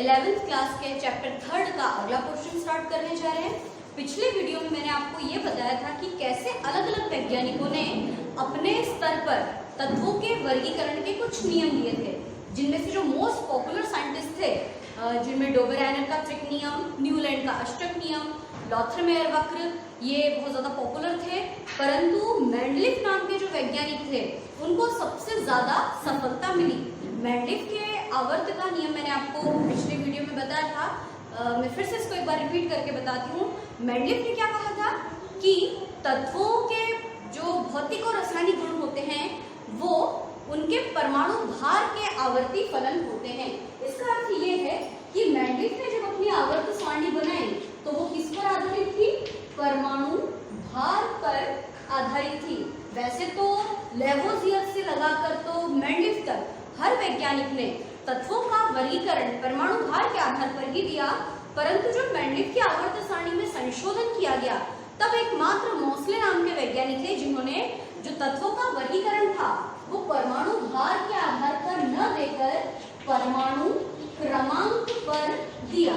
11th class के chapter 3 का अगला पोर्शन स्टार्ट करने जा रहे हैं। पिछले वीडियो में मैंने आपको ये बताया था कि कैसे अलग अलग वैज्ञानिकों ने अपने स्तर पर तत्वों के वर्गीकरण के कुछ नियम दिए थे, जिनमें से जो मोस्ट पॉपुलर साइंटिस्ट थे, जिनमें डोबेराइनर का त्रिक नियम, न्यूलैंड का अष्टक नियम, लॉथरमेयर वक्र, ये बहुत ज्यादा पॉपुलर थे। परंतु मेंडलीफ नाम के जो वैज्ञानिक थे उनको सबसे ज्यादा सफलता मिली। मेंडलीफ के आवर्त का नियम मैंने आपको पिछले वीडियो में बताया था, मैं फिर से इसको एक बार रिपीट करके बताती हूँ। मेंडलीफ ने क्या कहा था कि तत्वों के जो भौतिक और रासायनिक गुण होते हैं वो उनके परमाणु भार के आवर्ती फलन होते हैं। इसका अर्थ ये है कि मेंडलीफ ने जब अपनी आवर्त सारणी बनाई तो वो किस पर आधारित थी? परमाणु भार पर आधारित थी। वैसे तो लेवोजियर से लगाकर तो मेंडलीफ तक हर वैज्ञानिक ने तत्वों का वर्गीकरण परमाणु भार के आधार पर ही दिया, परंतु जब मेंडलीफ की आवर्त सारणी में संशोधन किया गया तब एकमात्र मोसले नाम के वैज्ञानिक थे जिन्होंने जो तत्वों का वर्गीकरण था वो परमाणु भार के आधार पर न देकर परमाणु क्रमांक पर दिया।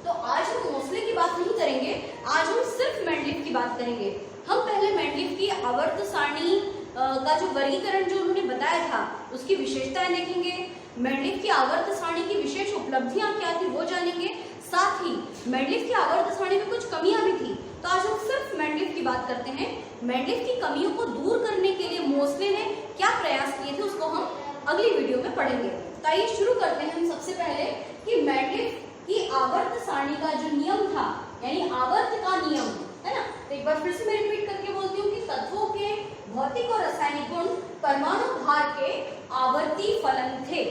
तो आज हम मोसले की बात नहीं करेंगे, आज हम सिर्फ मेंडलीफ की बात करेंगे। हम पहले मेंडलीफ की आवर्त सारणी का जो वर्गीकरण जो उन्होंने बताया था उसकी विशेषताएं देखेंगे। मेंडलीफ की आवर्त सारणी की विशेष उपलब्धियां क्या थी वो जानेंगे। साथ ही मेंडलीफ की आवर्त सारणी में कुछ कमियां भी थी, तो आज हम सिर्फ मेंडलीफ की बात करते हैं। मेंडलीफ की कमियों को दूर करने के लिए मोसले ने क्या प्रयास किए थे उसको हम अगली वीडियो में पढ़ेंगे। तो आइए शुरू करते हैं हम सबसे पहले कि मेंडलीफ की आवर्त सारणी का जो नियम था, यानी आवर्त का नियम है ना। तो एक बार फिर से मैं रिपीट करके बोलती हूँ कि तत्वों के भौतिक और रासायनिक गुण परमाणु भार के आवर्ती फलन थे।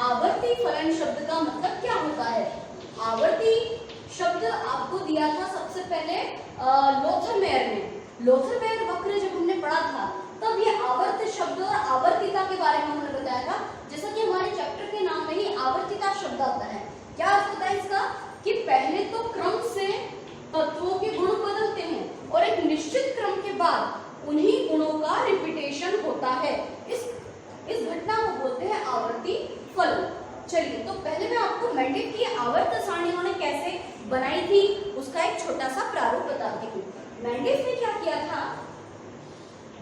आवर्ती फलन शब्द का मतलब क्या होता है? आवर्ती शब्द आपको दिया था सबसे पहले लोथरमेयर ने। लोथरमेयर वक्र जब हमने पढ़ा था तब ये आवर्त शब्द और आवर्तिता के बारे में उन्होंने बताया था। जैसा कि हमारे चैप्टर के नाम में ही आवर्तिता शब्द आता है। क्या अर्थ होता है इसका? कि पहले तो क्रम से तत्वों के गुण बदलते हैं और एक निश्चित क्रम के बाद उन्हीं गुणों का रिपीटेशन होता है। इस घटना को बोलते हैं आवर्ती फलन। चलिए, तो पहले मैं आपको मेंडलीफ की आवर्त सारणी उन्होंने कैसे बनाई थी उसका एक छोटा सा प्रारूप बताती हूँ। मेंडलीफ ने क्या किया था,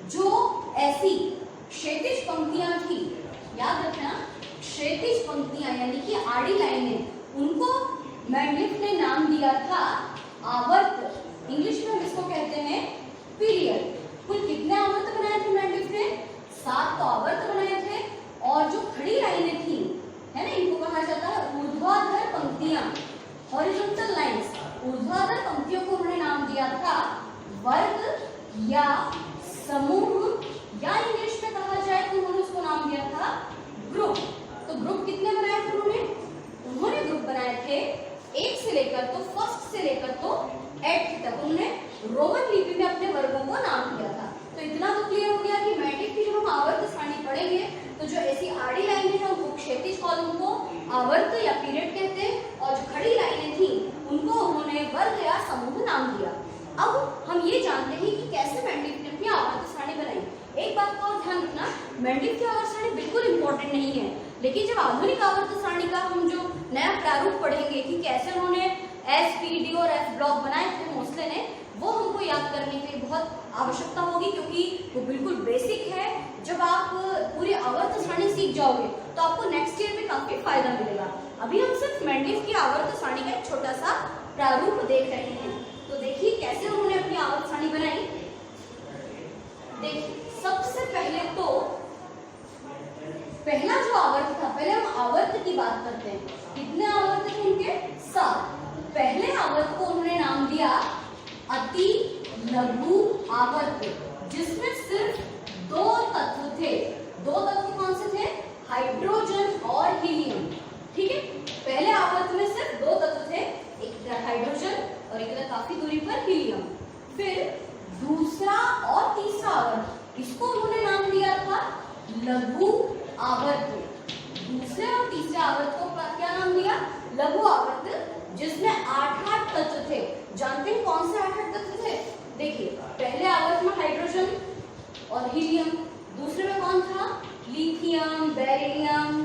जो ऐसी क्षैतिज पंक्तियां थी, याद रखना क्षैतिज पंक्तियां यानी कि आड़ी लाइनें, उनको मेंडलीफ ने नाम दिया था आवर्त। इंग्लिश में हम इसको कहते हैं पीरियड। कुल कितने आवर्त बनाए थे मेंडलीफ ने? 7 तो आवर्त बनाए थे। और जो खड़ी लाइनें थी है ना, इनको कहा जाता है ऊर्ध्वाधर पंक्तियां, हॉरिजॉन्टल लाइंस। ऊर्ध्वाधर पंक्तियों को उन्होंने नाम दिया था वर्ग या समूह, या इंग्लिश में कहा जाए तो उन्होंने उसको नाम दिया था ग्रुप। तो ग्रुप कितने बनाए थे उन्होंने ग्रुप बनाए थे 1 से लेकर तो फर्स्ट से लेकर तो 8th तक। उन्होंने रोमन लिपि में अपने वर्गों को नाम दिया था। तो इतना तो क्लियर हो गया कि मेंडलीफ की जब हम आवर्त सारणी पढ़ेंगे तो जो ऐसी आड़ी लाइनें हैं उनको क्षैतिज कॉलम को आवर्त या पीरियड कहते हैं, और जो खड़ी लाइनें थी उनको उन्होंने वर्ग या समूह नाम दिया। अब हम ये जानते हैं कि कैसे मेंडलीफ ने अपनी आवर्त सारणी बनाई। एक बात का और ध्यान रखना, मेंडलीफ की आवर्त सारणी बिल्कुल इंपॉर्टेंट नहीं है, लेकिन जब आधुनिक आवर्त सारणी का हम जो नया प्रारूप पढ़ेंगे कि कैसे उन्होंने एस, पी, डी और एफ ब्लॉक बनाए थे मोसले ने, वो हमको याद करने की बहुत आवश्यकता होगी, क्योंकि वो बिल्कुल बेसिक है। जब आप पूरी आवर्त सारणी सीख जाओगे तो आपको नेक्स्ट ईयर में काफी फायदा मिलेगा। अभी हम सिर्फ मेंडलीफ की आवर्त सारणी का एक छोटा सा प्रारूप देख रहे हैं। तो देखिए कैसे उन्होंने अपनी आवर्त सारणी बनाई। देखिए, सबसे पहले तो पहला जो आवर्त था, पहले हम आवर्त की बात करते हैं। कितने आवर्त थे उनके? 7। पहले आवर्त को उन्होंने नाम दिया अति लघु आवर्त, जिसमें सिर्फ 2 तत्व थे। 2 तत्व कौन से थे? हाइड्रोजन और हीलियम। ठीक है, पहले आवर्त में सिर्फ 2 तत्व थे, एक हाइड्रोजन और एक काफी दूरी पर हीलियम। फिर दूसरा और तीसरा आवर्त, इसको उन्होंने नाम दिया था लघु आवर्त। दूसरे और तीसरे आवर्त को क्या नाम दिया? लघु आवर्त, जिसमें 8 तत्व थे। जानते हैं कौन से 8 तत्व थे? देखिए, पहले आवर्त में हाइड्रोजन और हीलियम, दूसरे में कौन था? Lithium, beryllium,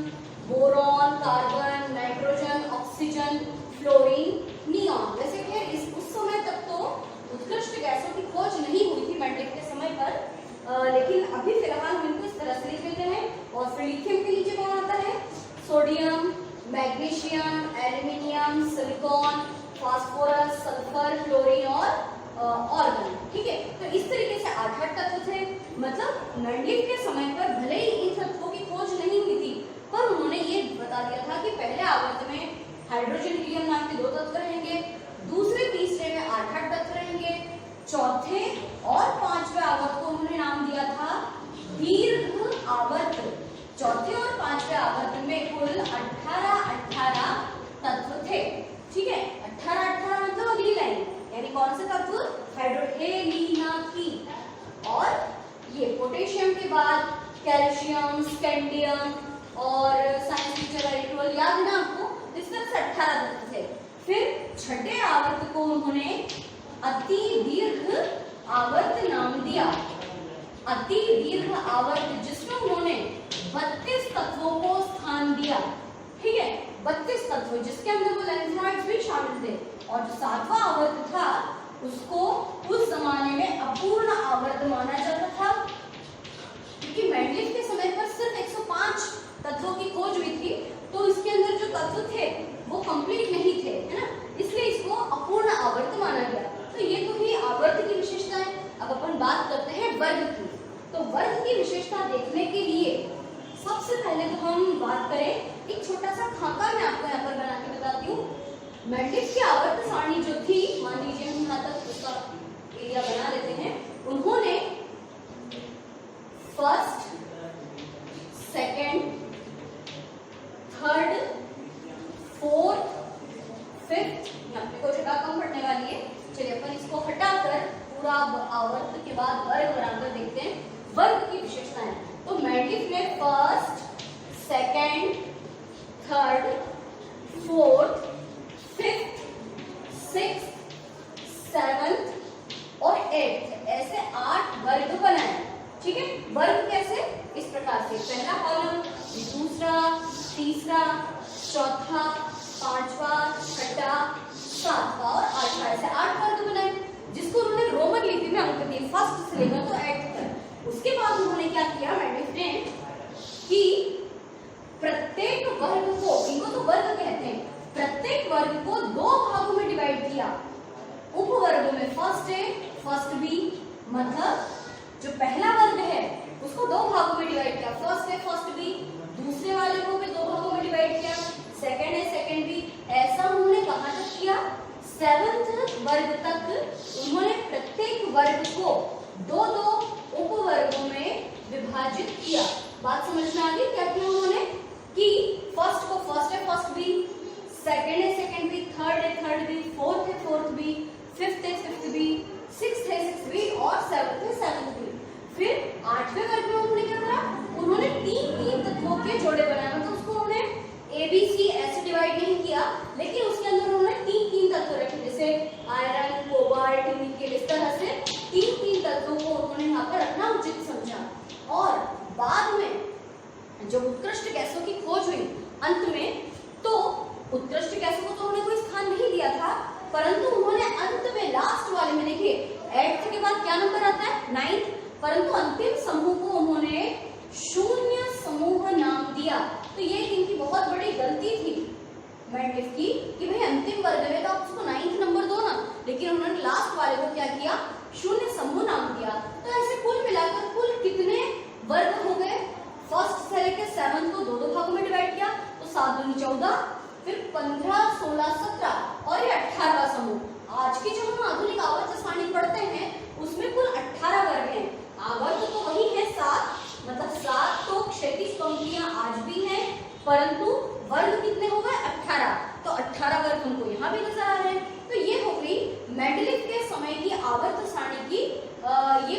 boron, carbon, nitrogen लेकिन अभी फिलहाल हम इनको इस तरह से लिख लेते हैं। और फिर लिथियम के नीचे कौन आता है? Sodium, magnesium, aluminium, silicon, phosphorus, sulphur, chlorine और ऑर्गन। ठीक है, तो इस तरीके से 8 तत्व थे। मतलब मेंडलीव के समय पर भले ही इन तत्वों की खोज नहीं हुई थी, पर उन्होंने ये बता दिया था कि पहले आवर्त में हाइड्रोजन हीलियम नाम के 2 तत्व रहेंगे, दूसरे तीसरे में 8 तत्व रहेंगे, चौथे और 5वें आवर्त को उन्होंने नाम दिया था दीर्घ आवर्त। चौथे और 5वें आवर्त में कुल 18 तत्व थे। ठीक है, 18 मतलब अगली लाइन, यानी कौन से तत्व? हाइड्रोहेलिना की। और ये पोटेशियम के बाद कैल्शियम, स्कैंडियम और साइंस टीचर एरिट्रोल याद है ना आपको? इस तरह से 18 तत्व थे। फिर छठे आवर्त को उन्होंने अति दीर्घ आवर्त नाम दिया। अति दीर्घ आवर्त, जिसमें उन्होंने 32 तत्वों को स्थान दिया। ठीक है, 32 तत्व, जिसके अंदर वो लैंथेनाइड्स भी शामिल थे। और जो 7वां आवर्त था उसको उस जमाने में अपूर्ण आवर्त माना जाता था, क्योंकि मेंडलीव के समय पर सिर्फ 105 तत्वों की खोज हुई थी, तो इसके अंदर जो तत्व थे वो कंप्लीट नहीं थे, है ना, इसलिए इसको अपूर्ण आवर्त माना गया। तो ये तो ही आवर्त की विशेषताएं। अब अपन बात करते हैं वर्ग की। तो वर्ग की विशेषता देखने के लिए सबसे पहले तो हम बात करें, एक छोटा सा खाका मैं आपको यहाँ पर बना के बताती हूँ। मेंडलीव की आवर्त सारणी जो थी, मान लीजिए हम यहाँ तक उसका एरिया बना लेते हैं। उन्होंने first, second, third, fourth, fifth, यहाँ पे कोई जगह कम पड़ने वाली है, चलिए अपन इसको हटाकर पूरा आवर्त के बाद वर्ग बनाकर देखते हैं वर्ग की विशेषताएं। तो मेंडलीव में first, second, third, fourth, fifth, sixth, seventh और एट्थ, ऐसे 8 वर्ग बनाए। ठीक है, वर्ग कैसे? इस प्रकार से, पहला कॉलम, दूसरा, तीसरा, चौथा, 5वां, छठा, 7वां और 8वां, ऐसे 8 वर्ग बनाए, जिसको उन्होंने रोमन लिपि में अंक दिए, फर्स्ट से लेकर तो 8th तक। उसके बाद उन्होंने क्या किया मेंडलीव ने कि प्रत्येक वर्ग को, इनको तो वर्ग कहते हैं, प्रत्येक वर्ग को 2 भागों में डिवाइड किया। उपवर्गों में फर्स्ट ए, फर्स्ट बी, मतलब जो पहला वर्ग है उसको 2 भागों में डिवाइड किया, फर्स्ट ए, फर्स्ट बी। दूसरे वाले को भी 2 भागों में डिवाइड किया, सेकंड ए, सेकंड बी। ऐसा उन्होंने कहाँ तक किया? 7th वर्ग तक उन्होंने प्रत्येक वर्ग को 2-2 उपवर्गों में विभाजित किया। बात समझ में आ गई? क्या किया उन्होंने कि फर्स्ट को फर्स्ट है, फर्स्ट बी, सेकंड है, सेकंड बी, थर्ड है, थर्ड बी, फोर्थ है, फोर्थ बी, फिफ्थ है, फिफ्थ बी, सिक्स्थ है, सिक्स्थ बी और सेवंथ है, सेवंथ बी। फिर 8वें वर्ग में उन्होंने क्या करा? उन्होंने 3-3 तत्वों के जोड़े बनाए, मतलब उसको उन्होंने ABC ऐसे डिवाइड नहीं किया, लेकिन उसके अंदर उन्होंने 3-3 तत्व रखे, जैसे आयरन, कोबाल्ट, निकेल, इस तरह से 3-3 तत्वों को उन्होंने यहाँ पर रखना उचित समझा। और बाद में जब उत्कृष्ट गैसों की खोज हुई अंत में, तो उत्कृष्ट गैसों को तो उन्होंने कोई स्थान नहीं दिया था, परंतु उन्होंने अंत में लास्ट वाले में, देखिए 8th के बाद क्या नंबर आता है? 9th, परंतु अंतिम समूह को उन्होंने शून्य समूह नाम दिया। तो ये इनकी बहुत बड़ी गलती थी मेंडलीव की कि भाई अंतिम वर्ग में तो आप उसको 9th नंबर दो ना, लेकिन उन्होंने लास्ट वाले को क्या किया? शून्य समूह नाम दिया। तो ऐसे कुल मिलाकर कुल कितने वर्ग हो गए? फर्स्ट से लेकर 7th को 2-2 भागों में डिवाइड किया, तो 7 दूनी 14, फिर 15, 16, 17 और ये 18वां समूह। आज की जो हम आधुनिक आवर्त सारणी पढ़ते हैं उसमें कुल 18 वर्ग हैं। आवर्त तो वही है 7, मतलब 7 तो क्षैतिज पंक्तियां आज भी हैं, परंतु वर्ग कितने हो गए? 18। तो 18 वर्ग हमको यहाँ भी नजर आ रहे हैं। तो ये हो गई मेंडलीव के समय की आवर्त सारणी की ये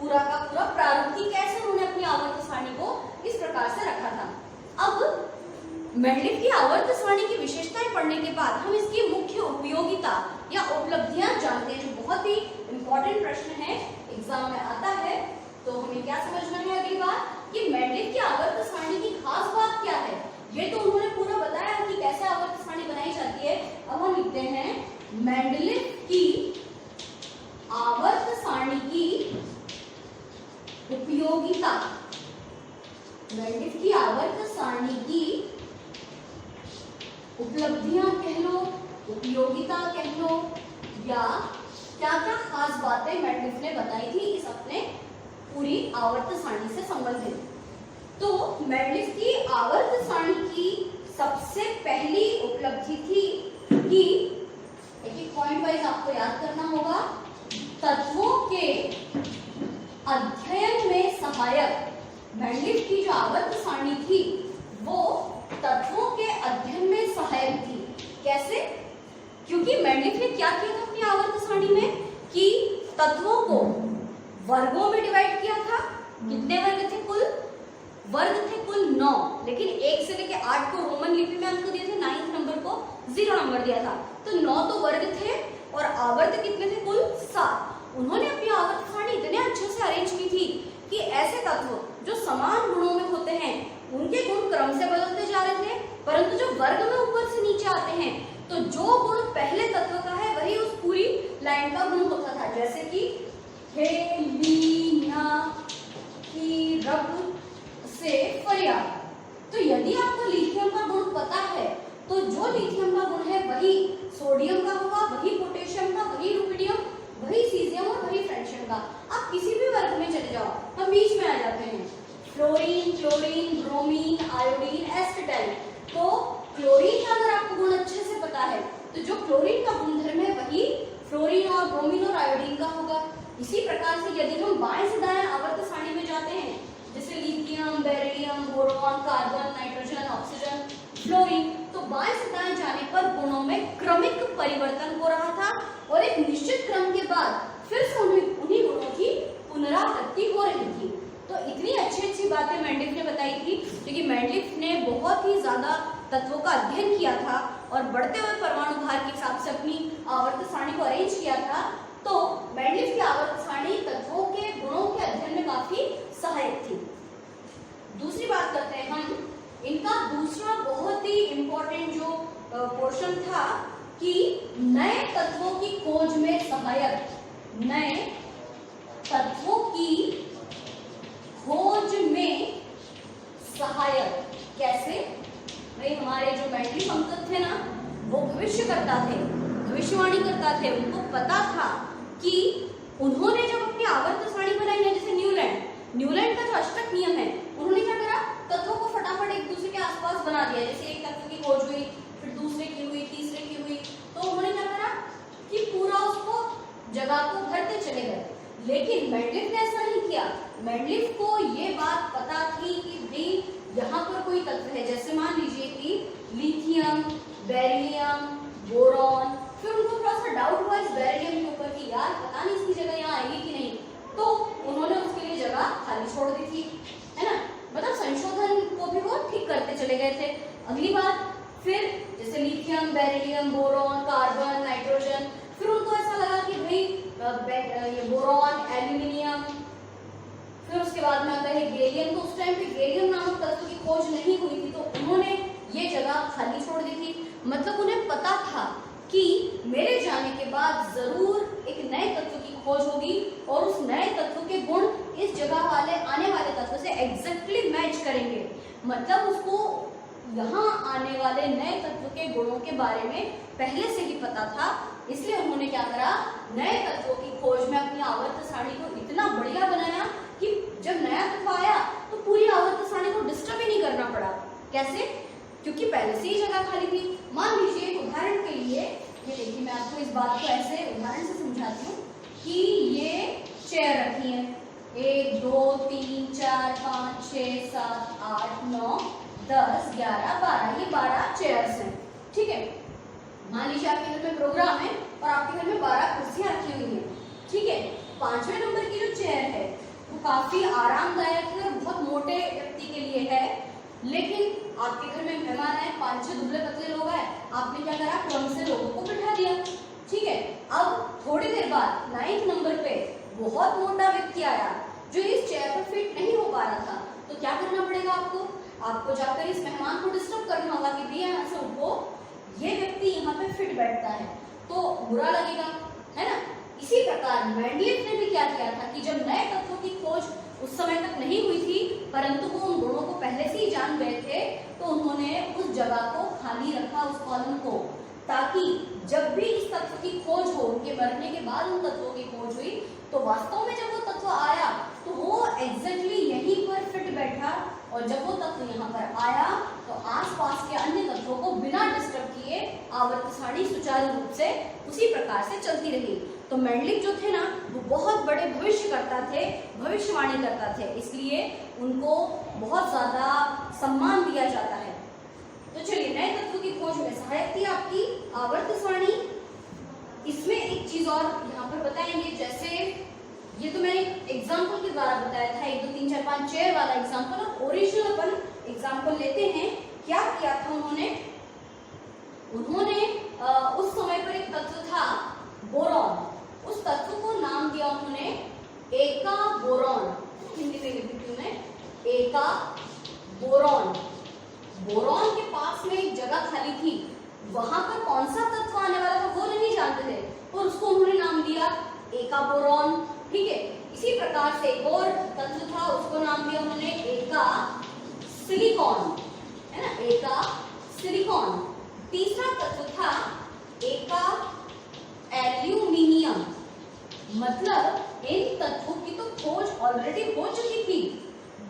पूरा का पूरा प्रारूप की कैसे उन्होंने अपनी आवर्त सारणी को इस प्रकार से रखा था। अब मेंडलीव की आवर्त सारणी की विशेषताएं पढ़ने के बाद हम इसकी मुख्य उपयोगिता या उपलब्धियां जानते हैं, जो बहुत ही इंपॉर्टेंट प्रश्न है, एग्जाम में आता है। तो हमें क्या समझना है अगली बार कि मेंडलीव की आवर्त सारणी की खास बात क्या है। ये तो उन्होंने पूरा बताया कि कैसे आवर्त सारणी बनाई जाती है। अब हम लिखते हैं मेंडलीव की आवर्त सारणी की उपयोगिता, मेंडलिफ की आवर्त सारणी की उपलब्धियां कह लो, उपयोगिता कह लो, या क्या क्या खास बातें मेंडलिफ ने बताई थी इस अपने पूरी आवर्त सारणी से संबंधित। तो मेंडलिफ की आवर्त सारणी की सबसे पहली उपलब्धि थी कि एक पॉइंट वाइज आपको याद करना होगा, तत्वों के अध्ययन में सहायक। मेंडलिफ की जो आवर्त सारणी थी वो तत्वों के अध्ययन में सहायक थी। कैसे? क्योंकि मेंडलिफ ने क्या किया था अपनी आवर्त सारणी में कि तत्वों को वर्गों में डिवाइड किया था। कितने वर्ग थे कुल? वर्ग थे कुल 9, लेकिन 1 से लेकर 8 को रोमन लिपि में अंक दिए थे, 9th नंबर को 0 नंबर दिया था। तो 9 तो वर्ग थे और आवर्त कितने थे कुल? 7। उन्होंने अपनी आवर्त सारणी इतने अच्छे से अरेंज की थी कि ऐसे तत्व जो समान गुणों में होते हैं उनके गुण क्रम से बदलते जा रहे थे, परंतु जो वर्ग में ऊपर से नीचे आते हैं तो जो गुण पहले तत्व का है वही उस पूरी लाइन का गुण होता था। जैसे कि की रब से फरियाद। तो यदि आपको लिथियम का गुण पता है तो जो लिथियम का गुण है वही सोडियम का होगा, वही पोटेशियम का, वही रुबिडियम, वही सीजियम और वही फ्रेंशियम का। आप किसी भी वर्ग में चले जाओ, हम बीच में आ जाते हैं। Fluorine, chlorine, bromine, iodine, acetyl. तो क्लोरीन का अगर आपको गुण अच्छे से पता है तो जो क्लोरीन का गुणधर्म है वही फ्लोरीन और ब्रोमीन और आयोडीन का होगा। इसी प्रकार से यदि हम बाएं से दाएं आवर्त सारणी में जाते हैं, जैसे lithium, beryllium, boron, carbon, nitrogen, oxygen, fluorine, तो बाएं से दाएं जाने पर गुणों में क्रमिक परिवर्तन हो रहा था और एक निश्चित क्रम के बाद फिर से उन्हीं गुणों की पुनरावृत्ति हो रही थी। तो इतनी अच्छी बातें मेंडलिफ ने बताई थी, क्योंकि मेंडलिफ ने बहुत ही ज्यादा तत्वों का अध्ययन किया था और बढ़ते हुए परमाणु भार के हिसाब से अपनी आवर्त सारणी को अरेंज किया था। तो मेंडलिफ की आवर्त सारणी तत्वों के गुणों के अध्ययन में काफी सहायक थी। दूसरी बात करते हैं हम, इनका दूसरा बहुत ही इंपॉर्टेंट जो पोर्शन था कि नए तत्वों की खोज में सहायक। नए तत्वों की खोज में सहायक कैसे? भाई हमारे जो मेंडलिफ अंक थे ना, वो भविष्य करता थे, भविष्यवाणी करता थे। उनको पता था कि उन्होंने जब अपनी आवर्त सारणी बनाई है, जैसे न्यूलैंड का जो अष्टक नियम है, उन्होंने क्या करा, तत्वों को फटाफट एक दूसरे के आसपास बना दिया। जैसे एक तत्व की खोज हुई, फिर दूसरे की हुई, तीसरे की हुई, तो उन्होंने क्या करा कि पूरा उसको जगह को भरते चले गए। लेकिन मेंडलिफ ने ऐसा नहीं किया। मेंडलिफ को ये बात पता थी कि भाई यहाँ पर कोई तत्व है, जैसे मान लीजिए कि लिथियम, बेरिलियम, बोरॉन, फिर उनको थोड़ा सा डाउट हुआ इस बेरिलियम के ऊपर कि यार पता नहीं इसकी जगह यहाँ आएगी कि नहीं, तो उन्होंने उसके लिए जगह खाली छोड़ दी थी, है ना। मतलब संशोधन को भी वो ठीक करते चले गए थे। अगली बात, फिर जैसे lithium, beryllium, boron, carbon, nitrogen, फिर उनको ऐसा लगा कि भाई ये बोरॉन, एल्यूमिनियम, फिर उसके बाद में आता है गैलियम। तो उस टाइम पे गैलियम नामक तत्व की खोज नहीं हुई थी, तो उन्होंने ये जगह खाली छोड़ दी थी। मतलब उन्हें पता था कि मेरे जाने के बाद जरूर एक नए तत्व की खोज होगी और उस नए तत्व के गुण इस जगह वाले आने वाले तत्व से एग्जैक्टली मैच करेंगे। मतलब उसको यहाँ आने वाले नए तत्व के गुणों के बारे में पहले से ही पता था, इसलिए उन्होंने क्या करा, नए तत्वों की खोज में अपनी आवर्त सारणी को इतना बढ़िया बनाया कि जब नया तत्व आया तो पूरी आवर्त सारणी को डिस्टर्ब ही नहीं करना पड़ा। कैसे? क्योंकि पहले से ही जगह खाली थी। मान लीजिए एक उदाहरण के लिए, ये देखिए मैं आपको इस बात को ऐसे उदाहरण से समझाती हूँ कि ये चेयर रखी है, 1 2 3 4 5 6 7 8 9 10 11 12, ये 12 चेयर्स हैं, ठीक है। मान लीजिए आपके घर में प्रोग्राम है और आपके घर में 12 कुर्सियां रखी हुई हैं, ठीक है। 5वें नंबर की जो चेयर है वो काफी आरामदायक है और बहुत मोटे व्यक्ति के लिए है, लेकिन आपके घर में मेहमान है, 5-6 दुबले पतले लोग हैं, आपने क्या करा, क्रम से लोगों को बिठा दिया, ठीक है। अब थोड़ी देर बाद 9th नंबर पे बहुत मोटा व्यक्ति आया जो इस चेयर पर फिट नहीं हो पा रहा था, तो क्या करना पड़ेगा आपको जाकर इस मेहमान को डिस्टर्ब करना होगा कि भैया यहाँ से उठो, ये व्यक्ति यहाँ पे फिट बैठता है, तो बुरा लगेगा, है ना। इसी प्रकार मेंडलिफ ने भी क्या किया था कि जब नए तत्वों की खोज उस समय तक नहीं हुई थी, परंतु वो उन दोनों को पहले से ही जान गए थे, तो उन्होंने उस जगह को खाली रखा, उस कॉलम को, ताकि जब भी इस तत्व की खोज हो, उनके मरने के बाद उन तत्वों की खोज हुई, तो वास्तव में जब वो तत्व आया तो वो एग्जैक्टली यहीं पर फिट बैठा, और जब वो तत्व यहाँ पर आया तो आसपास के अन्य तत्वों को बिना डिस्टर्ब किए आवर्त सारणी सुचारू रूप से उसी प्रकार से चलती रही। तो मेंडलिक जो थे ना, वो बहुत बड़े भविष्यकर्ता थे, भविष्यवाणी करता थे, इसलिए उनको बहुत ज्यादा सम्मान दिया जाता है। तो चलिए, नए तत्व की खोज में सहायक थी आपकी आवर्त सारणी। इसमें एक चीज और यहाँ पर बताएंगे, जैसे ये तो मैंने एग्जाम्पल के द्वारा बताया था, 1 2 3 4 5 चेयर वाला एग्जाम्पल, और ओरिजिनल अपन एग्जाम्पल लेते हैं। क्या किया था उन्होंने उस समय पर एक तत्व था बोरॉन, उस तत्व को नाम दिया उन्होंने एका बोरॉन। हिंदी में लिखती हूँ मैं, एका बोरॉन। बोरॉन के पास में एक जगह खाली थी, वहां पर कौन सा तत्व आने वाला था वो नहीं जानते थे, और उसको उन्होंने नाम दिया एका बोरॉन। ठीक है, इसी प्रकार से एक और तत्व था, उसको नाम दिया उन्होंने एका सिलिकॉन, है ना, एका सिलिकॉन। तीसरा तत्व था एका एल्यूमिनियम। मतलब इन तत्वों की तो खोज ऑलरेडी हो चुकी थी,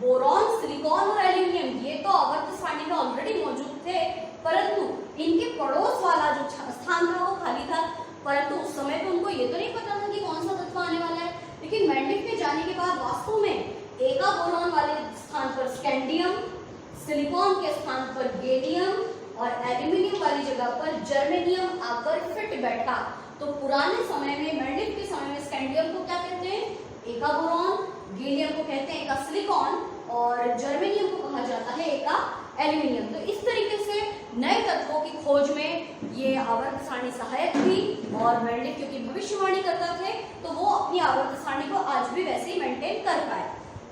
बोरॉन, सिलिकॉन और एल्यूमिनियम, ये तो आवर्त सारणी में ऑलरेडी मौजूद थे, परंतु इनके पड़ोस वाला जो स्थान था वो खाली था। परंतु उस समय पे उनको ये तो नहीं पता था कि कौन सा तत्व आने वाला है, लेकिन मेंडलिक में जाने के बाद वास्तव में एका बोरॉन वाले स्थान पर स्कैंडियम, सिलिकॉन के स्थान पर गैलियम और एल्यूमिनियम वाली जगह पर जर्मेनियम आकर फिट बैठा। तो पुराने समय में, मेंडलिक के समय में, स्कैंडियम को क्या कहते हैं, एका बोरॉन, गैलियम को कहते हैं एका सिलिकॉन, और जर्मेनियम को कहा जाता है एका एल्यूमिनियम। तो इस तरीके से नए तत्वों की खोज में ये आवर्त सारणी सहायक थी, और मेंडलिक क्योंकि भविष्यवाणी करता थे तो वो अपनी आवर्त सारणी को आज भी वैसे ही मेंटेन कर पाए।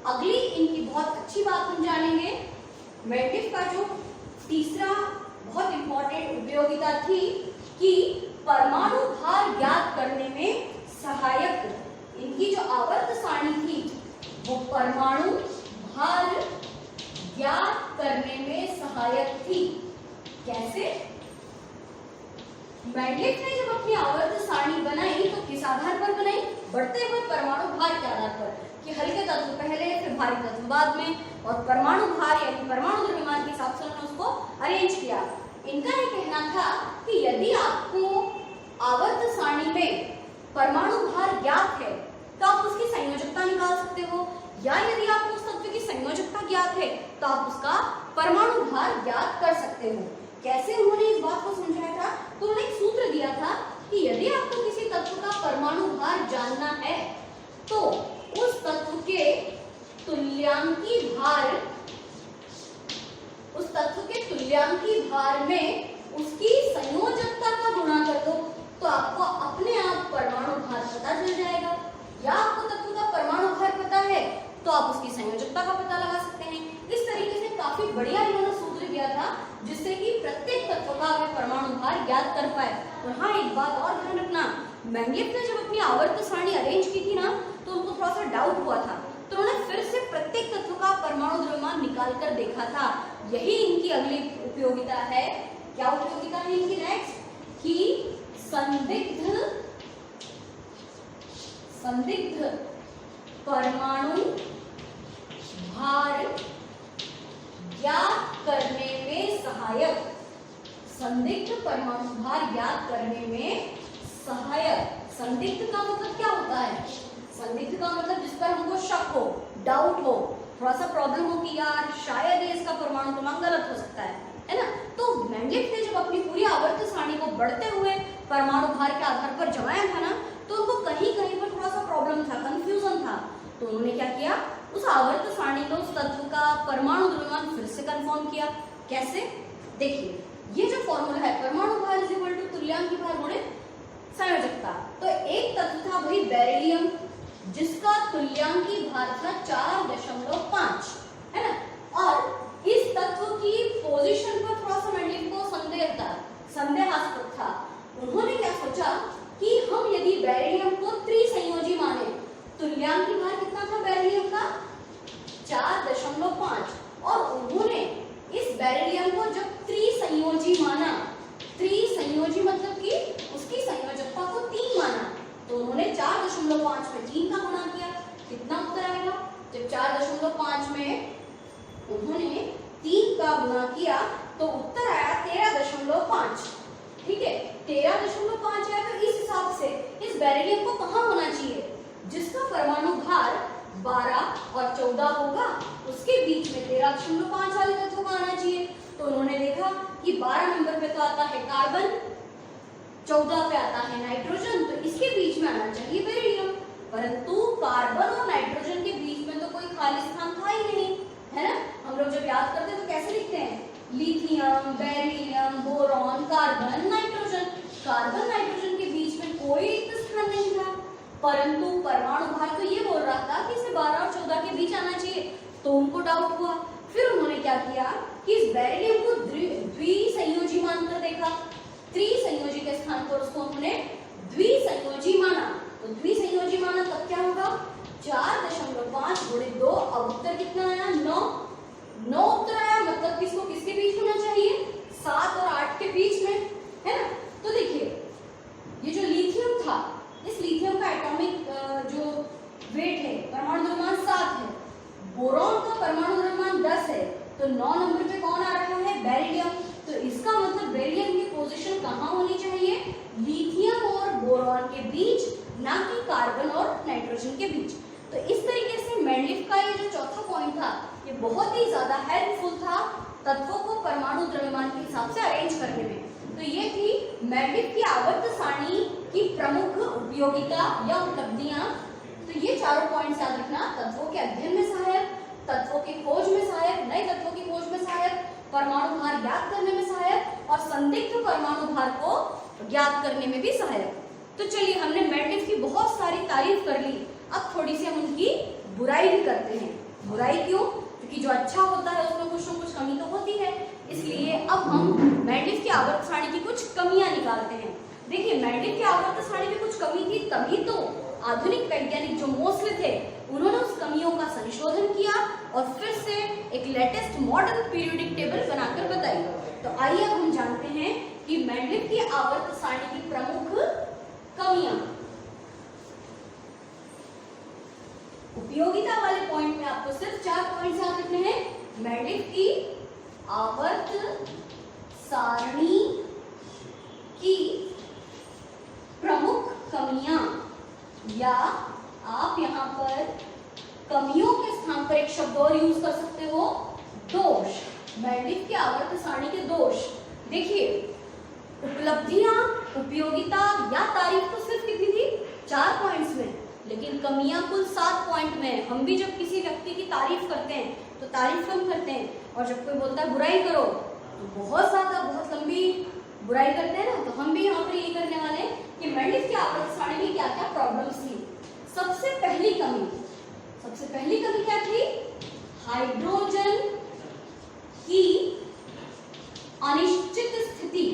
अगली इनकी बहुत अच्छी बात हम जानेंगे, मेंडलिक का जो तीसरा बहुत इंपॉर्टेंट उपयोगिता थी कि परमाणु भार ज्ञात करने में सहायक। इनकी जो आवर्त सारणी थी वो परमाणु भार ज्ञात करने में सहायक थी। कैसे? मेंडलिक ने जब अपनी आवर्त सारणी बनाई तो किस आधार पर बनाई? बढ़ते हुए परमाणु भार के आधार पर, कि हल्के तत्व पहले फिर भारी तत्व बाद में, और परमाणु भार यानी परमाणु द्रव्यमान के हिसाब से उन्होंने उसको अरेंज किया। इनका ये कहना था कि यदि आपको आवर्त सारणी में परमाणु भार ज्ञात है तो आप उसकी संयोजकता निकाल सकते हो, या यदि आपको उस तत्व की संयोजकता ज्ञात है तो आप उसका परमाणु भार ज्ञात कर सकते हो। कैसे उन्होंने इस बात को समझाया था? तो उन्होंने एक सूत्र दिया था कि यदि आपको किसी तत्व का परमाणु भार जानना है तो उस तत्व के तुल्यांकी भार, उस तत्व के तुल्यांकी भार में उसकी संयोजकता का गुणा कर दो, तो आपको अपने आप परमाणु भार पता चल जाएगा। या आपको तत्व का परमाणु भार पता है तो आप उसकी संयोजकता का पता लगा सकते हैं। इस तरीके से काफी बढ़िया इन्होंने सूत्र दिया था, जिससे कि प्रत्येक तत्व का वे परमाणु भार ज्ञात कर पाए। और हाँ, एक बात और ध्यान रखना, मेंडलिक ने जब अपनी आवर्त सारणी अरेंज की थी ना, तो उनको थोड़ा सा डाउट हुआ था, तो उन्होंने फिर से प्रत्येक तत्व का परमाणु द्रव्यमान निकाल कर देखा था। यही इनकी अगली उपयोगिता है। क्या उपयोगिता है इनकी नेक्स्ट? कि संदिग्ध परमाणु भार ज्ञात करने में सहायक। संदिग्ध परमाणु भार ज्ञात करने में सहायक। संदिग्ध का मतलब क्या होता है? संदिग्ध का मतलब जिस पर हमको शक हो, डाउट हो, थोड़ा सा प्रॉब्लम हो कि यार शायद ये इसका परमाणु क्रमांक गलत हो सकता है ना। तो मेंडलिक ने जब अपनी पूरी आवर्त सारणी को बढ़ते हुए परमाणु भार के आधार पर जमाया था ना, तो उनको कहीं कहीं पर थोड़ा सा प्रॉब्लम था, कंफ्यूजन था। तो उन्होंने क्या किया, उस आवर्त सारणी में उस तत्व का परमाणु द्रव्यमान फिर से कंफर्म किया। कैसे? देखिए, ये जो फॉर्मूला है, परमाणु भार इज इक्वल टू तुल्यांकी भार गुणित संयोजकता। तो एक तत्व था वही बेरिलियम, जिसका तुल्यांकी भार था 4.5, है ना। और इस तत्व की पोजीशन पर थोड़ा सा मेंडलिक को संदेहास्पद था। उन्होंने क्या सोचा कि हम यदि बेरिलियम को त्रिसंयोजी माने, तुल्यांकी भार कितना था बेरिलियम का? उन्होंने 3 का गुणा किया तो उत्तर आया 13.5। ठीक है, 13.5 है। तो इस हिसाब से इस बेरिलियम को कहाँ होना चाहिए? जिसका परमाणु भार 12 और 14 होगा, उसके बीच में 13.5 वाले तत्व का आना चाहिए। तो उन्होंने देखा कि 12 नंबर पे तो आता है कार्बन, 14 पे आता है नाइट्रोजन, तो इसके बीच में आना चाहिए बेरिलियम। परंतु कार्बन और नाइट्रोजन के बीच में तो कोई खाली स्थान था ही नहीं, है ना। हम लोग जब याद करते हैं तो कैसे लिखते हैं? Lithium, beryllium, boron, carbon, nitrogen. Carbon nitrogen के बीच में कोई रिक्त स्थान नहीं था। परंतु परमाणु भार तो ये बोल रहा था कि इसे 12 और 14 के बीच आना चाहिए, तो उनको डाउट हुआ। फिर उन्होंने क्या किया कि इस बेरिलियम को द्विसंयोजी मानकर देखा। त्रिसंयोजी के स्थान पर उसको उन्होंने द्विसंयोजी माना। तो द्विसंयोजी माना तब क्या होगा? 4.5 गुणे 2। अब उत्तर कितना आया? 9 उत्तर आया। मतलब किसको किसके बीच होना चाहिए? 7 और 8 के बीच में, है ना। तो देखिए ये जो लिथियम था, इस लिथियम का एटॉमिक जो वेट है, परमाणु द्रव्यमान 7 है। बोरॉन का परमाणु द्रव्यमान 10 है। तो 9 नंबर पे कौन आ रहा है? बेरिलियम। तो इसका मतलब बेरिलियम की पोजीशन कहाँ होनी चाहिए? लिथियम और बोरॉन के बीच, ना कि कार्बन और नाइट्रोजन के बीच। तो इस तरीके से मेंडलीफ का ये जो चौथा पॉइंट था, ये बहुत ही ज्यादा हेल्पफुल था तत्वों को परमाणु द्रव्यमान के हिसाब से अरेंज करने में। तो ये थी मेंडलीफ की आवर्त सारणी की प्रमुख उपयोगिता या उपलब्धियां। तो ये चारों पॉइंट्स याद रखना। तत्वों के अध्ययन में सहायक, तत्वों की खोज में सहायक, नए तत्वों की खोज में सहायक, परमाणु भार ज्ञात करने में सहायक और संदिग्ध परमाणु भार को ज्ञात करने में भी सहायक। तो चलिए, हमने मेंडलीफ की बहुत सारी तारीफ कर ली। अब थोड़ी सी हम उनकी बुराई भी करते हैं। बुराई क्यों? क्योंकि जो अच्छा होता है उसमें कुछ न कुछ कमी तो होती है। इसलिए अब हम मेंडलीफ की आवर्त सारणी की कुछ कमियां निकालते हैं। देखिए, मेंडलीफ की आवर्त सारणी में कुछ कमी थी, तभी तो आधुनिक वैज्ञानिक जो मोस्ले थे उन्होंने उस कमियों का संशोधन किया और फिर से एक लेटेस्ट मॉडर्न पीरियोडिक टेबल बनाकर बताई। तो आइए अब हम जानते हैं कि मेंडलीफ की आवर्त सारणी की प्रमुख कमियां। उपयोगिता वाले पॉइंट में आपको सिर्फ 4 पॉइंट्स याद रखने हैं। मेंडलीफ की आवर्त सारणी की प्रमुख कमियां, या आप यहां पर कमियों के स्थान पर एक शब्द और यूज कर सकते हो, दोष। मेंडलीफ की आवर्त सारणी के दोष। देखिए, उपलब्धियां, उपयोगिता या तारीफ तो सिर्फ कितनी थी? 4 पॉइंट्स में, लेकिन कमियां कुल 7 पॉइंट में। हम भी जब किसी व्यक्ति की तारीफ करते हैं तो तारीफ कम करते हैं, और जब कोई बोलता है बुराई करो तो बहुत ज्यादा, बहुत लंबी बुराई करते हैं ना। तो हम भी यहाँ पर यही करने वाले हैं कि मेंडलीफ की आवर्त सारणी में क्या क्या प्रॉब्लम्स थी। सबसे पहली कमी क्या थी? हाइड्रोजन की अनिश्चित स्थिति।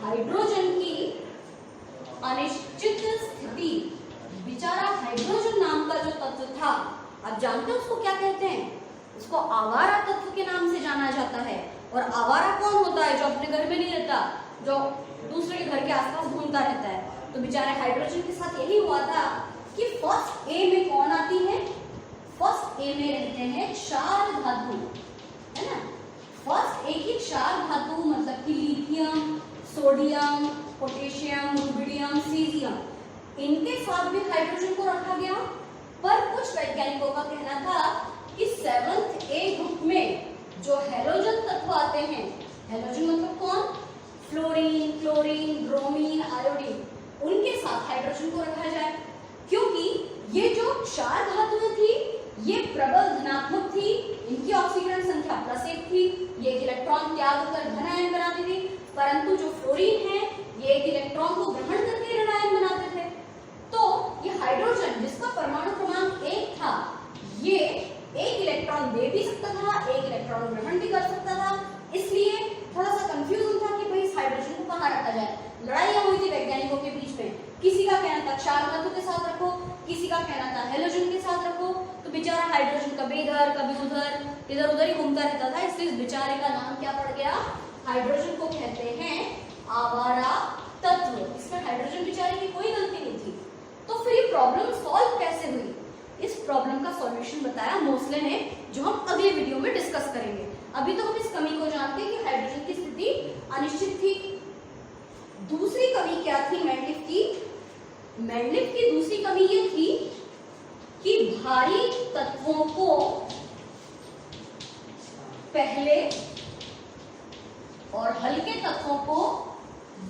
हाइड्रोजन की अनिश्चित स्थिति। बेचारा हाइड्रोजन नाम का जो तत्व था, आप जानते हैं उसको क्या कहते हैं? उसको आवारा तत्व के नाम से जाना जाता है। और आवारा कौन होता है? जो अपने घर में नहीं रहता, जो दूसरे के घर के आसपास घूमता रहता है। तो बेचारे हाइड्रोजन के साथ यही हुआ था कि फर्स्ट ए में कौन आती है? फर्स्ट ए में रहते हैं क्षार धातु, है ना। फर्स्ट ए की क्षार धातु मतलब कि lithium, sodium, potassium, rubidium, caesium, इनके साथ भी हाइड्रोजन को रखा गया। पर कुछ वैज्ञानिकों का कहना था कि 7th ए ग्रुप में जो हैलोजन तत्व आते हैं, हैलोजन मतलब कौन? फ्लोरीन, क्लोरीन, ब्रोमीन, आयोडीन, उनके साथ हाइड्रोजन को रखा जाए। क्योंकि ये जो क्षार धातुएं थी ये प्रबल धनात्मक थी, इनकी ऑक्सीकरण संख्या +1 थी, ये एक इलेक्ट्रॉन त्याग कर धन आयन बनाती थी। परंतु जो फ्लोरीन है ये एक इलेक्ट्रॉन को ग्रहण करके ऋण आयन बनाते थे। तो ये हाइड्रोजन जिसका परमाणु क्रमांक 1 था, ये एक इलेक्ट्रॉन दे भी सकता था, एक इलेक्ट्रॉन ग्रहण भी कर सकता था। इसलिए थोड़ा सा कंफ्यूजन था कि भाई इस हाइड्रोजन को कहाँ रखा जाए। लड़ाइयां हुई थी वैज्ञानिकों के बीच में। किसी का कहना था क्षार धातु के साथ रखो, किसी का कहना था हैलोजन के साथ रखो। तो बेचारा हाइड्रोजन कभी इधर कभी उधर, इधर उधर ही घूमता रहता था। इसलिए इस बेचारे का नाम क्या पड़ गया? हाइड्रोजन को कहते हैं आवारा तत्व। इसमें हाइड्रोजन बेचारे की कोई गलती नहीं थी। तो फिर ये प्रॉब्लम सॉल्व कैसे हुई? इस प्रॉब्लम का सॉल्यूशन बताया मोसले ने, जो हम अगले वीडियो में डिस्कस करेंगे। अभी तो हम इस कमी को जानते हैं कि हाइड्रोजन की स्थिति अनिश्चित थी। दूसरी कमी क्या थी मैंडलिफ की? मैंडलिफ की दूसरी कमी ये थी कि भारी तत्वों को पहले और हल्के तत्वों को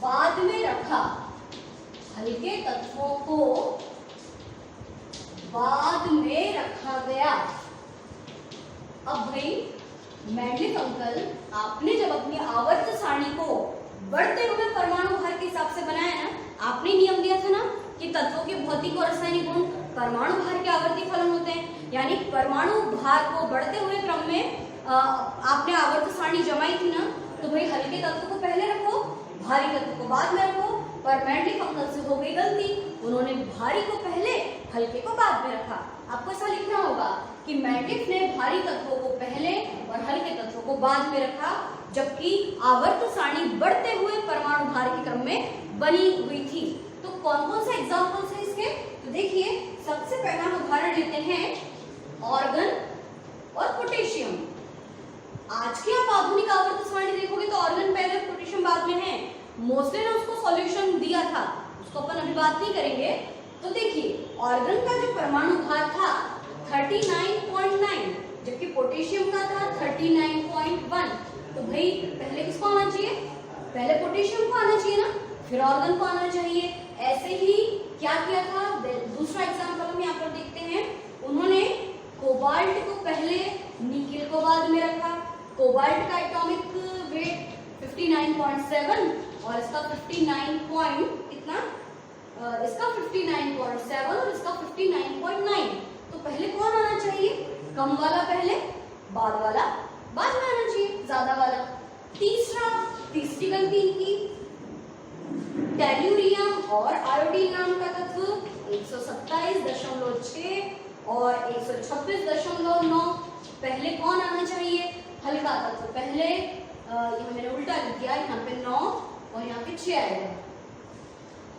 बाद में रखा। हल्के तत्वों को बाद में रखा गया। अब भाई मैंडलिफ अंकल, आपने जब अपनी आवर्त सारणी को बढ़ते हुए परमाणु भार के हिसाब से बनाया ना, आपने नियम दिया था ना कि तत्वों के भौतिक और रासायनिक गुण परमाणु भार के आवर्ती फलन होते हैं। यानी परमाणु भार को बढ़ते हुए क्रम में आपने आवर्त सारणी जमाई थी ना, तो भाई हल्के तत्व को पहले रखो, भारी तत्व को बाद में रखो। पर मैंडलिफ अंकल से हो गई गलती, उन्होंने भारी को पहले हल्के को बाद में रखा। आपको ऐसा लिखना होगा कि मैंडलिफ ने भारी तत्वों को पहले और हल्के तत्वों को बाद में रखा, जबकि आवर्त सारणी बढ़ते हुए परमाणु भार के क्रम में बनी हुई थी। तो कौन कौन से एग्जाम्पल्स हैं इसके? तो देखिए, सबसे पहला हम उदाहरण लेते हैं ऑर्गन और पोटेशियम। आज की आप आधुनिक आवर्त सारणी देखोगे तो ऑर्गन पहले, पोटेशियम बाद में है। मोसले ने उसको सॉल्यूशन दिया था, उसको अपन अभी बात नहीं करेंगे। तो देखिए, ऑर्गन का जो परमाणु भार था 39.9, जबकि पोटेशियम का था 39.1। तो भाई पहले किसको आना चाहिए? पहले पोटेशियम को आना चाहिए ना, फिर ऑर्गन को आना चाहिए। ऐसे ही क्या किया था? दूसरा एग्जाम्पल हम यहाँ पर देखते हैं। उन्होंने कोबाल्ट को पहले, निकेल को बाद में रखा। कोबाल्ट का एटॉमिक वेट 59.7 और इसका 59.7 और इसका 59.9। तो पहले कौन आना चाहिए? कम वाला पहले, बाद वाला बाद में आना चाहिए, ज्यादा वाला। तीसरी गलती इनकी, टेल्यूरियम और आयोडीन नाम का तत्व 127.6 और 126.9। पहले कौन आना चाहिए? हल्का तत्व पहले। यहाँ मैंने उल्टा लिख दिया, यहाँ पे 9 और यहाँ पे 6 आएगा।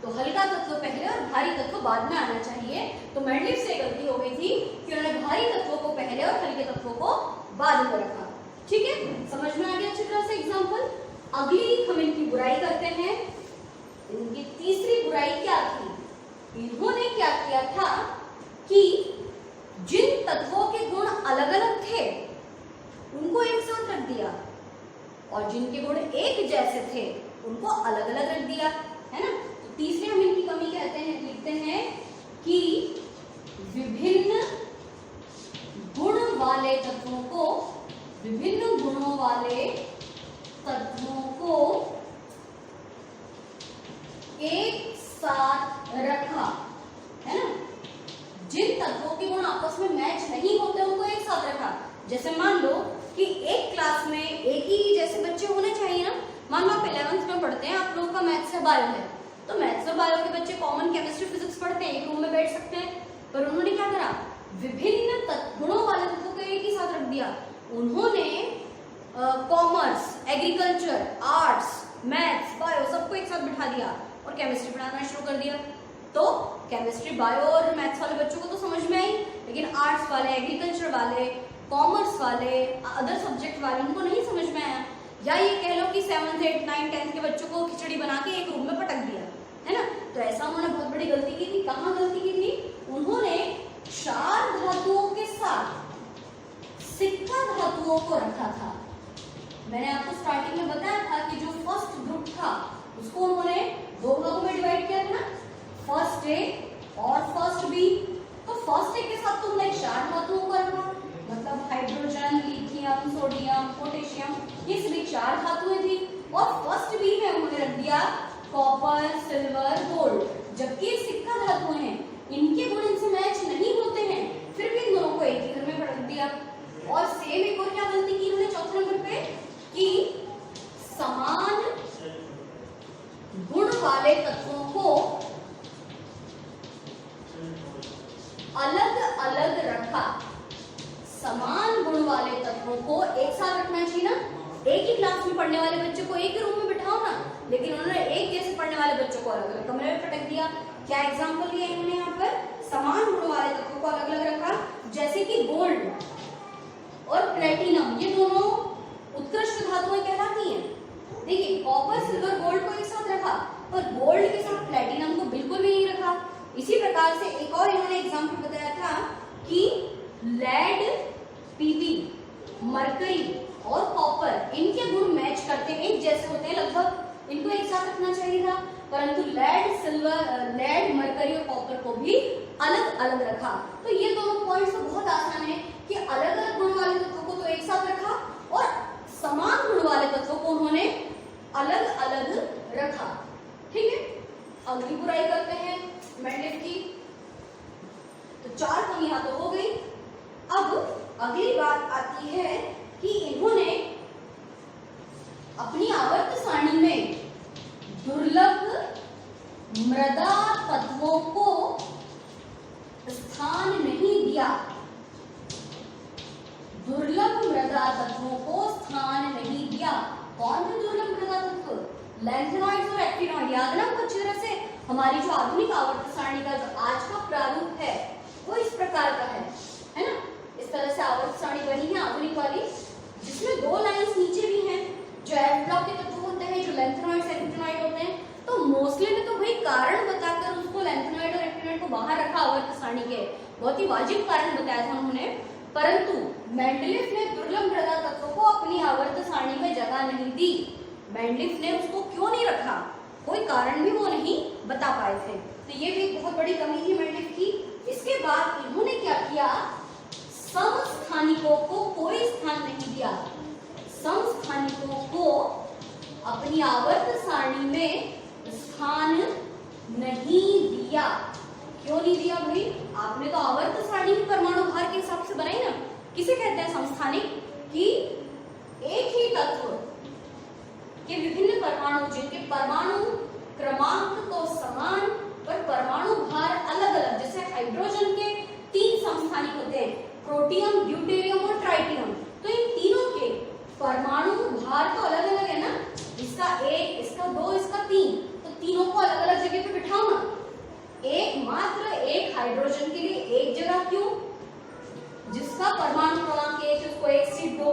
तो हल्का तत्व पहले और भारी तत्व बाद में आना चाहिए। तो मैंडलिफ से गलती हो गई थी कि उन्होंने भारी तत्वों को पहले और हल्के तत्वों को बाद में रखा। ठीक है, समझ में आ गया अच्छी तरह से एग्जाम्पल। अगली हम इनकी बुराई करते हैं। इनकी तीसरी बुराई क्या थी? इन्होंने क्या किया था कि जिन तत्वों के गुण अलग अलग थे उनको एक साथ रख दिया, और जिनके गुण एक जैसे थे उनको अलग अलग रख दिया, है ना। तो तीसरे हम इनकी कमी कहते हैं, लिखते हैं कि विभिन्न गुण वाले तत्वों को, विभिन्न गुणों वाले तत्वों को एक साथ रखा, है ना। जिन तत्वों के गुण आपस में मैच नहीं होते उनको एक साथ रखा। जैसे मान लो कि एक क्लास में एक ही जैसे बच्चे होने चाहिए ना। मान लो आप 11th में पढ़ते हैं, आप लोगों का मैथ्स है, बायो है, तो मैथ्स और बायो के बच्चे कॉमन केमिस्ट्री फिजिक्स पढ़ते हैं, एक रूम में बैठ सकते हैं। पर उन्होंने क्या करा? विभिन्न गुणों वाले तत्वों को एक ही साथ रख दिया। उन्होंने commerce, agriculture, arts, maths, bio सबको एक साथ बिठा दिया और केमिस्ट्री पढ़ाना शुरू कर दिया। तो केमिस्ट्री, बायो और मैथ्स वाले बच्चों को तो समझ में आई, लेकिन आर्ट्स वाले, एग्रीकल्चर वाले, कॉमर्स वाले, अदर सब्जेक्ट वाले उनको नहीं समझ में आया। या ये कह लो कि 7th, 8th, 9th, 10th के बच्चों को खिचड़ी बना के एक रूम में पटक दिया, है ना। तो ऐसा उन्होंने बहुत बड़ी गलती की थी। कहाँ गलती की थी? उन्होंने क्षार धातुओं के साथ सिक्का धातुओं को रखा था। मैंने आपको स्टार्टिंग में बताया था कि जो फर्स्ट ग्रुप था उसको उन्होंने दो भागों में डिवाइड किया था ना, फर्स्ट ए और फर्स्ट बी। तो फर्स्ट ए के साथ तुमने क्षार धातुओं को रखा, मतलब हाइड्रोजन, लिथियम, सोडियम, पोटेशियम, ये सभी क्षार धातुएं थी। और फर्स्ट बी में उन्होंने रख दिया कॉपर, सिल्वर, गोल्ड। जबकि ये सिक्का धातुएं हैं, इनके गुण इनसे मैच नहीं होते हैं, फिर भी इन दोनों को एक ही घर में रख दिया। और सेम एक और क्या गलती की उन्होंने चौथे नंबर पे, कि समान गुण वाले तत्वों को अलग अलग रखा। समान गुण वाले तत्वों को एक साथ रखना चाहिए ना। एक ही क्लास में पढ़ने वाले बच्चे को एक ही रूम में बिठाओ ना, लेकिन उन्होंने एक जैसे पढ़ने वाले बच्चों को अलग अलग कमरे में पटक दिया। क्या एग्जाम्पल लिया इन्होंने यहाँ पर? समान गुण वाले तत्वों को अलग अलग रखा। जैसे कि गोल्ड और प्लेटिनम, ये दोनों उत्कृष्ट धातुएं कहलाती हैं। देखिए कॉपर सिल्वर गोल्ड को एक साथ रखा, पर गोल्ड के साथ प्लेटिनम को बिल्कुल भी नहीं रखा। इसी प्रकार से एक और इन्होंने एग्जाम्पल बताया था कि लेड, पीबी, मरकरी और कॉपर, इनके गुण मैच करते हैं, एक जैसे होते हैं लगभग, इनको एक साथ रखना चाहिए था, परंतु लेड, मरकरी और कॉपर को भी अलग अलग रखा। तो ये दोनों पॉइंट्स तो बहुत आसान है कि अलग अलग गुण वाले तत्वों को तो एक साथ रखा और समान गुण वाले तत्वों को उन्होंने अलग अलग रखा। ठीक है, अगली बुराई करते हैं मेंडलेव की। तो 4 कमियां तो हो गई। अब अगली बात आती है कि इन्होंने अपनी आवर्त सारणी में दुर्लभ मृदा तत्वों को स्थान नहीं दिया। दुर्लभ मृदा तत्वों को स्थान नहीं दिया। कौन थे दुर्लभ मृदा तत्व? लैंथेनॉइड्स और एक्टिनॉइड। याद ना कुछ तरह से हमारी जो आधुनिक आवर्त सारणी का जो आज का प्रारूप है वो इस प्रकार का है ना? इस तरह से आवर्त सारणी बनी है आधुनिक वाली, जिसमें 2 लाइंस नीचे भी हैं जो एफ ब्लॉक के तत्व होते हैं, जो लैंथेनॉइड्स एक्टिनॉइड होते हैं। तो मोस्टली ने तो भाई कारण बताकर उसको लैंथेनॉइड और एक्टिनॉइड को बाहर रखा आवर्त सारणी के, बहुत ही वाजिब कारण बताया था उन्होंने। परंतु मेंडलीफ ने दुर्लभ मृदा तत्वों को अपनी आवर्त सारणी में जगह नहीं दी। मेंडलीफ ने उसको क्यों नहीं रखा, कोई कारण भी वो नहीं बता पाए थे। तो ये भी एक बहुत बड़ी कमी थी मेंडलीफ की। इसके बाद इन्होंने क्या किया, समस्थानिकों को कोई स्थान नहीं दिया। समस्थानिकों को अपनी आवर्त सारणी में स्थान नहीं दिया। क्यों नहीं दिया भाई? आपने तो आवर्त सारणी परमाणु भार के हिसाब से बनाई ना। किसे कहते हैं समस्थानिक? कि एक ही तत्व के विभिन्न परमाणु, जिनके परमाणु क्रमांक तो समान पर परमाणु भार अलग अलग, जैसे हाइड्रोजन के 3 समस्थानिक होते हैं, प्रोटियम, ड्यूटेरियम और ट्राइटियम। तो इन तीनों के परमाणु भार तो अलग अलग है ना, इसका 1, इसका 2, इसका 3, तो तीनों को अलग अलग जगह पे बिठाओ ना। मात्र एक हाइड्रोजन के लिए एक जगह क्यों? जिसका परमाणु क्रमांक 1 है उसको एक सीट दो,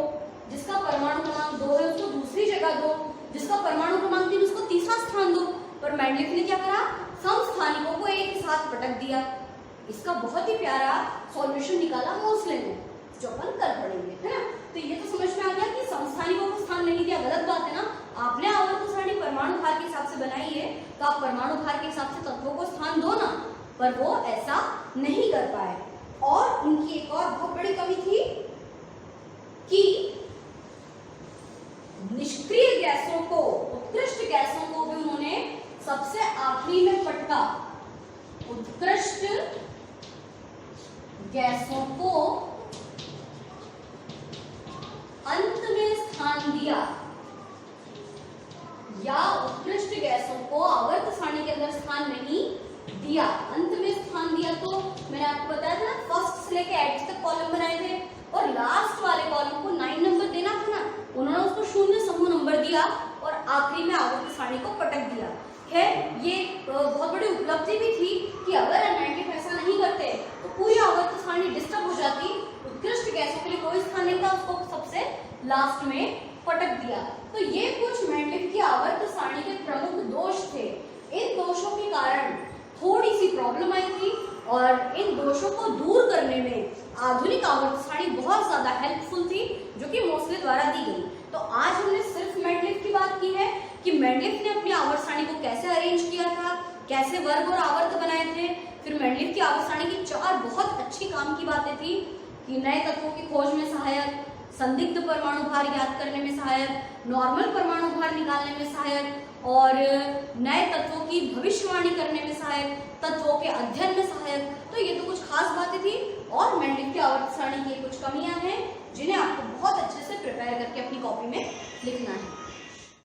जिसका परमाणु क्रमांक 2 है उसको दूसरी जगह दो, जिसका परमाणु क्रमांक 3 उसको तीसरा स्थान दो। पर मेंडलीफ ने क्या करा, समस्थानिकों को एक साथ पटक दिया। इसका बहुत ही प्यारा सॉल्यूशन निकाला मोस्ले ने, जो अपन कल पढ़ेंगे, है ना। तो ये तो समझ में आ गया कि समस्थानिकों को स्थान नहीं दिया, गलत बात है ना। आपने आवर्त सारणी परमाणु भार के हिसाब से बनाई है, तो आप परमाणु भार के हिसाब से तत्वों को स्थान दो ना, पर वो ऐसा नहीं कर पाए। और उनकी एक और बहुत बड़ी कमी थी कि निष्क्रिय गैसों को, उत्कृष्ट गैसों को भी उन्होंने सबसे आखिरी में पटका। उत्कृष्ट गैसों को अंत में स्थान दिया, या उत्कृष्ट गैसों को आवर्त सारणी के अंदर स्थान नहीं दिया, अंत में स्थान दिया। तो मैंने आपको बताया था ना, फर्स्ट से लेके 8 तक कॉलम बनाए थे और लास्ट वाले कॉलम को 9 नंबर देना था ना, उन्होंने उसको 0 समूह नंबर दिया और आखिरी में आवर्त सारणी को पटक दिया। है ये बहुत बड़ी उपलब्धि भी थी कि अगर मेंडलीफ ऐसा नहीं करते तो पूरी आवर्त सारणी डिस्टर्ब हो जाती। उत्कृष्ट गैसों के लिए कोई स्थान नहीं था, उसको सबसे लास्ट में पटक दिया। तो ये कुछ मेंडलीफ की आवर्त सारणी के प्रमुख दोष थे। इन दोषों के कारण थोड़ी सी प्रॉब्लम आई थी और इन दोषों को दूर करने में आधुनिक आवर्त सारणी बहुत ज्यादा हेल्पफुल थी, जो कि मोस्ले द्वारा दी गई। तो आज हमने सिर्फ मेंडलीफ की बात की है कि मेंडलीफ ने अपनी आवर्त सारणी को कैसे अरेंज किया था, कैसे वर्ग और आवर्त बनाए थे। फिर मेंडलीफ की आवर्त सारणी की 4 बहुत अच्छी काम की बातें थी कि नए तत्वों की खोज में सहायक, संदिग्ध परमाणु भार याद करने में सहायक, नॉर्मल परमाणु भार निकालने में सहायक और नए तत्वों की भविष्यवाणी करने में सहायक, तत्वों के अध्ययन में सहायक। तो ये तो कुछ खास बातें थी और मेंडलीफ की आवर्त सारणी की कुछ कमियां हैं जिन्हें आपको बहुत अच्छे से प्रिपेयर करके अपनी कॉपी में लिखना है।